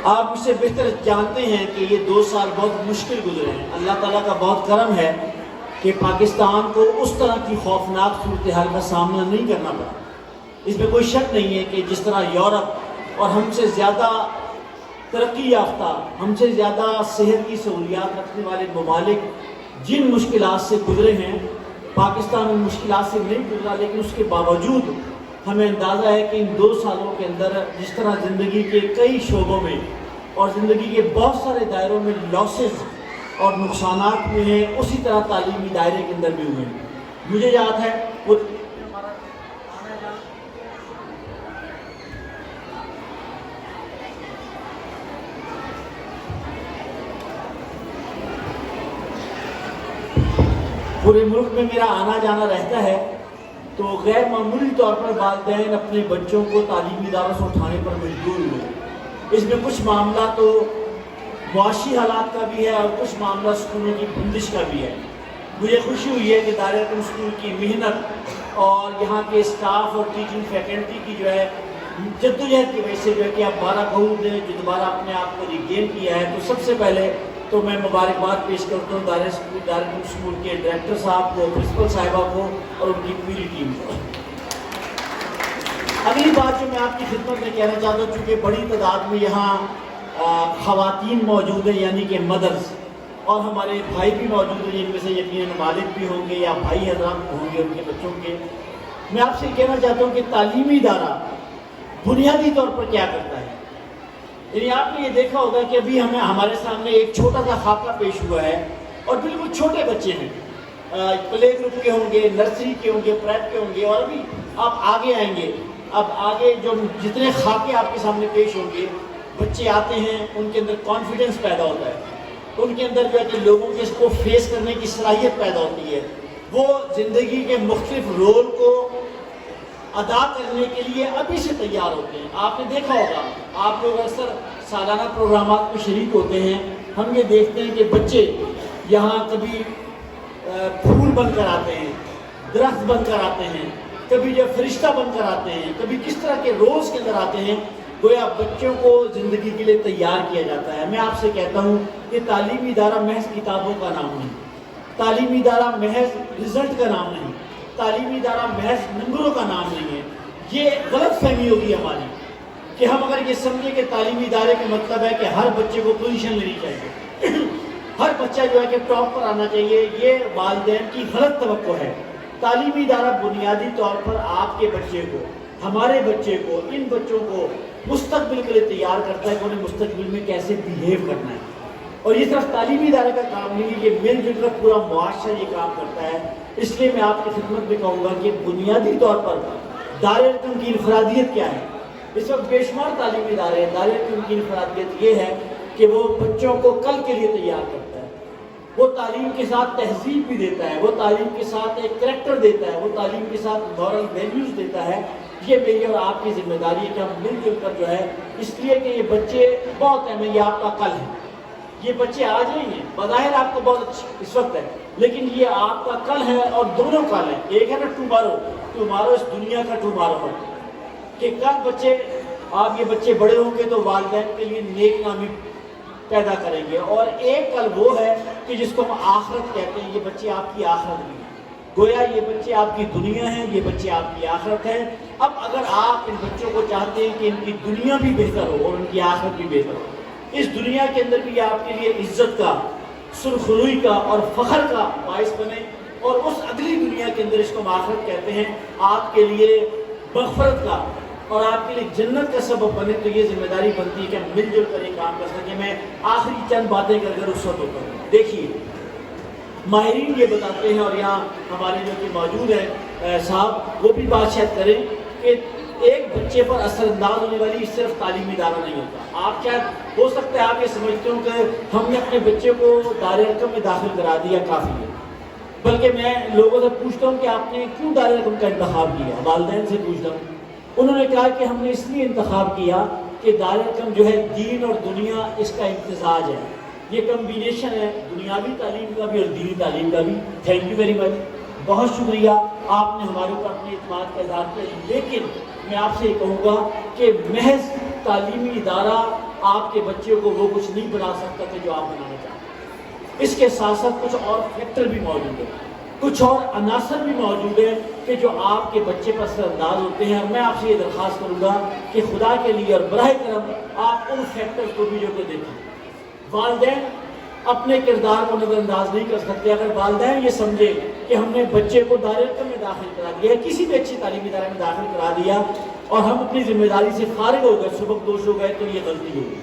آپ مجھ سے بہتر جانتے ہیں کہ یہ 2 سال بہت مشکل گزرے ہیں۔ اللہ تعالیٰ کا بہت کرم ہے کہ پاکستان کو اس طرح کی خوفناک صورتحال کا سامنا نہیں کرنا پڑا۔ اس میں کوئی شک نہیں ہے کہ جس طرح یورپ اور ہم سے زیادہ ترقی یافتہ، ہم سے زیادہ صحت کی سہولیات رکھنے والے ممالک جن مشکلات سے گزرے ہیں، پاکستان ان مشکلات سے نہیں گزرا، لیکن اس کے باوجود ہمیں اندازہ ہے کہ ان 2 سالوں کے اندر جس طرح زندگی کے کئی شعبوں میں اور زندگی کے بہت سارے دائروں میں لاسز اور نقصانات ہوئے ہیں، اسی طرح تعلیمی دائرے کے اندر بھی ہوئے ہیں۔ مجھے یاد ہے وہ پورے ملک میں میرا آنا جانا رہتا ہے، تو غیر معمولی طور پر والدین اپنے بچوں کو تعلیمی اداروں سے اٹھانے پر مجبور ہوئے۔ اس میں کچھ معاملہ تو معاشی حالات کا بھی ہے اور کچھ معاملہ اسکولوں کی بندش کا بھی ہے۔ مجھے خوشی ہوئی ہے کہ دارالعلوم اسکول کی محنت اور یہاں کے اسٹاف اور ٹیچنگ فیکلٹی کی جو ہے جدوجہد کی وجہ سے جو ہے کہ اب 12 گھوڑ نے جو دوبارہ اپنے آپ کو ریگین کیا ہے، تو سب سے پہلے تو میں مبارکباد پیش کرتا ہوں دارالعلوم اسکول کے ڈائریکٹر صاحب کو، پرنسپل صاحبہ کو اور ان کی پوری ٹیم کو۔ اگلی بات جو میں آپ کی خدمت میں کہنا چاہتا ہوں، چونکہ بڑی تعداد میں یہاں خواتین موجود ہیں، یعنی کہ مدرس، اور ہمارے بھائی بھی موجود ہیں جن میں سے یقیناً والد بھی ہوں گے یا بھائی حضرات ہوں گے ان کے بچوں کے۔ میں آپ سے کہنا چاہتا ہوں کہ تعلیمی ادارہ بنیادی طور پر کیا کرتا ہے۔ یعنی آپ نے یہ دیکھا ہوگا کہ ابھی ہمارے سامنے ایک چھوٹا سا خاکہ پیش ہوا ہے، اور بالکل چھوٹے بچے ہیں، پلے گروپ کے ہوں گے، نرسری کے ہوں گے، پریپ کے ہوں گے، اور ابھی آپ آگے آئیں گے، اب آگے جو جتنے خاکے آپ کے سامنے پیش ہوں گے، بچے آتے ہیں، ان کے اندر کانفیڈنس پیدا ہوتا ہے، ان کے اندر جو ہے کہ لوگوں کے اس کو فیس کرنے کی صلاحیت پیدا ہوتی ہے، وہ زندگی کے مختلف رول کو ادا کرنے کے لیے ابھی سے تیار ہوتے ہیں۔ آپ نے دیکھا ہوگا، آپ لوگ اکثر سالانہ پروگرامات میں شریک ہوتے ہیں، ہم یہ دیکھتے ہیں کہ بچے یہاں کبھی پھول بن کر آتے ہیں، درخت بن کر آتے ہیں، کبھی جو فرشتہ بن کر آتے ہیں، کبھی کس طرح کے رولز کے اندر آتے ہیں، گویا بچوں کو زندگی کے لیے تیار کیا جاتا ہے۔ میں آپ سے کہتا ہوں کہ تعلیمی ادارہ محض کتابوں کا نام نہیں، تعلیمی ادارہ محض رزلٹ کا نام نہیں، تعلیمی ادارہ محض نمبروں کا نام نہیں ہے۔ یہ غلط فہمی ہوگی ہماری کہ ہم اگر یہ سمجھیں کہ تعلیمی ادارے کا مطلب ہے کہ ہر بچے کو پوزیشن لینی چاہیے، ہر بچہ جو ہے کہ ٹاپ پر آنا چاہیے، یہ والدین کی غلط توقع ہے۔ تعلیمی ادارہ بنیادی طور پر آپ کے بچے کو، ہمارے بچے کو، ان بچوں کو مستقبل کے لیے تیار کرتا ہے کہ انہیں مستقبل میں کیسے بیہیو کرنا ہے، اور یہ صرف تعلیمی ادارے کا کام نہیں ہے، یہ مل جل کر پورا معاشرہ یہ کام کرتا ہے۔ اس لیے میں آپ کی خدمت میں کہوں گا کہ بنیادی طور پر دارالعلوم کی انفرادیت کیا ہے۔ اس وقت بے شمار تعلیمی ادارے ہیں، دارالعلوم کی انفرادیت یہ ہے کہ وہ بچوں کو کل کے لیے تیار کرتا ہے، وہ تعلیم کے ساتھ تہذیب بھی دیتا ہے، وہ تعلیم کے ساتھ ایک کریکٹر دیتا ہے، وہ تعلیم کے ساتھ مورل ویلیوز دیتا ہے۔ یہ میری اور آپ کی ذمہ داری ہے کہ ہم مل جل کر جو ہے، اس لیے کہ یہ بچے بہت اہم ہیں، یہ آپ کا کل ہے، یہ بچے آج نہیں ہیں، بظاہر آپ کو بہت اچھی اس وقت ہے، لیکن یہ آپ کا کل ہے، اور دونوں کل ہیں۔ ایک ہے نا ٹومارو اس دنیا کا ٹومارو ہے کہ کل بچے، آپ یہ بچے بڑے ہوں گے تو والدین کے لیے نیک نامی پیدا کریں گے، اور ایک کل وہ ہے کہ جس کو ہم آخرت کہتے ہیں، یہ بچے آپ کی آخرت بھی ہیں، گویا یہ بچے آپ کی دنیا ہیں، یہ بچے آپ کی آخرت ہیں۔ اب اگر آپ ان بچوں کو چاہتے ہیں کہ ان کی دنیا بھی بہتر ہو اور ان کی آخرت بھی بہتر ہو، اس دنیا کے اندر بھی آپ کے لیے عزت کا، سرخروئی کا اور فخر کا باعث بنے، اور اس اگلی دنیا کے اندر، اس کو ہم آخرت کہتے ہیں، آپ کے لیے مغفرت کا اور آپ کے لیے جنت کا سبب بنے، تو یہ ذمہ داری بنتی ہے کہ ہم مل جل کر یہ کام کر سکیں۔ میں آخری چند باتیں کر کر رخصت ہوتا ہوں۔ دیکھیے، ماہرین یہ بتاتے ہیں، اور یہاں ہمارے جو کہ موجود ہیں صاحب، وہ بھی بات شاید کریں کہ ایک بچے پر اثر انداز ہونے والی صرف تعلیمی ادارہ نہیں ہوتا۔ آپ شاید ہو سکتا ہے آپ یہ سمجھتے ہوں کہ ہم نے اپنے بچے کو دارالعلوم میں داخل کرا دیا کافی ہے، بلکہ میں لوگوں سے پوچھتا ہوں کہ آپ نے کیوں دارالعلوم کا انتخاب کیا، والدین سے پوچھتا ہوں، انہوں نے کہا کہ ہم نے اس لیے انتخاب کیا کہ دارالعلوم جو ہے دین اور دنیا اس کا امتزاج ہے، یہ کمبینیشن ہے دنیاوی تعلیم کا بھی اور دینی تعلیم کا بھی۔ تھینک یو ویری مچ، بہت شکریہ، آپ نے ہمارے اوپر اپنے اعتماد کا اظہار کیا، لیکن میں آپ سے یہ کہوں گا کہ محض تعلیمی ادارہ آپ کے بچے کو وہ کچھ نہیں بنا سکتا کہ جو آپ بنانا چاہتے ہیں۔ اس کے ساتھ ساتھ کچھ اور فیکٹر بھی موجود ہیں، کچھ اور عناصر بھی موجود ہیں کہ جو آپ کے بچے پر اثر انداز ہوتے ہیں، اور میں آپ سے یہ درخواست کروں گا کہ خدا کے لیے اور براہ کرم آپ ان فیکٹر کو بھی جو کہ دیکھیں۔ والدین اپنے کردار کو نظر انداز نہیں کر سکتے۔ اگر والدین یہ سمجھے کہ ہم نے بچے کو دارالعلم میں داخل کرا دیا ہے، کسی بھی اچھی تعلیمی ادارے میں داخل کرا دیا اور ہم اپنی ذمہ داری سے فارغ ہو گئے، سبق دوش ہو گئے، تو یہ غلطی ہوگی،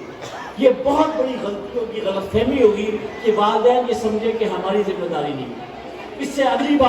یہ بہت بڑی غلطی ہوگی، غلط فہمی ہوگی کہ والدین یہ سمجھے کہ ہماری ذمہ داری نہیں ہے۔ اس سے اگلی بات